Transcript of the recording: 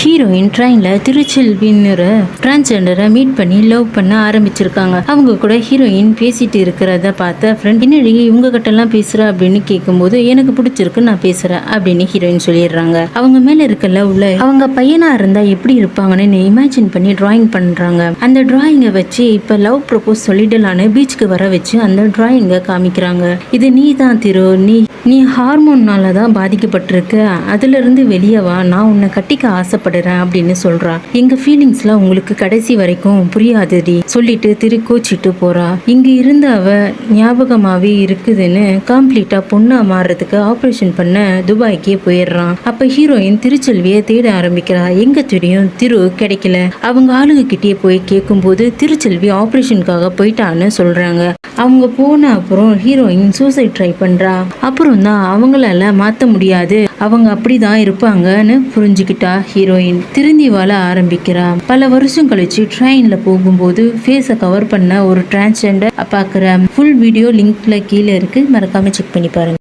Heroine ட்ரெயின்ல திருச்செல்வின்னு டிரான்ஸ்ஜெண்டரை meet பண்ணி love பண்ண ஆரம்பிச்சிருக்காங்க. அவங்க கூட ஹீரோயின் பேசிட்டு இருக்கிறத பார்த்த ஃப்ரெண்ட், என்னடி இவங்க கிட்ட எல்லாம் பேசுற அப்படின்னு கேட்கும்போது, எனக்கு பிடிச்சிருக்கு நான் பேசுறேன் அப்படின்னு ஹீரோயின் சொல்லிடுறாங்க. அவங்க மேல இருக்க லவ்ல அவங்க பையனா இருந்தா எப்படி இருப்பாங்கன்னு இமேஜின் பண்ணி டிராயிங் பண்றாங்க. அந்த டிராயிங்கை வச்சு இப்ப லவ் ப்ரொபோஸ் சொல்லிடலான்னு பீச்சுக்கு வர வச்சு அந்த டிராயிங்கை காமிக்கிறாங்க. இது நீ தான் திரு, நீ ஹார்மோன்னால தான் பாதிக்கப்பட்டிருக்க, அதுல இருந்து வெளியே வா, நான் உன்னை கட்டிக்க ஆசைப்படுறேன் அப்படின்னு சொல்றா. எங்க ஃபீலிங்ஸ்லாம் உங்களுக்கு கடைசி வரைக்கும் புரியாதுடி சொல்லிட்டு கோச்சிட்டு போறா. இங்க இருந்த அவ ஞாபகமாவே இருக்குதுன்னு கம்ப்ளீட்டா பொண்ணா மாறுறதுக்கு ஆபரேஷன் பண்ண துபாய்க்கே போயிடுறான். அப்ப ஹீரோயின் திருச்செல்வியை தேட ஆரம்பிக்கிறா. எங்க தெரியும் திரு கிடைக்கல. அவங்க ஆளுங்க கிட்டே போய் கேட்கும் போது திருச்செல்வி ஆபரேஷனுக்காக போயிட்டான்னு சொல்றாங்க. அவங்க போன அப்புறம் ஹீரோயின் சூசைட் ட்ரை பண்றா. அப்புறம் தான் அவங்களால மாத்த முடியாது, அவங்க அப்படிதான் இருப்பாங்கன்னு புரிஞ்சுக்கிட்டா ஹீரோயின். திருந்தி வாழ ஆரம்பிக்கிறா. பல வருஷம் கழிச்சு ட்ரெயின்ல போகும்போது ஃபேஸை கவர் பண்ண ஒரு டிரான்ஸ்ஜெண்டர் பாக்குற. ஃபுல் வீடியோ லிங்க்ல கீழே இருக்கு, மறக்காம செக் பண்ணி பாருங்க.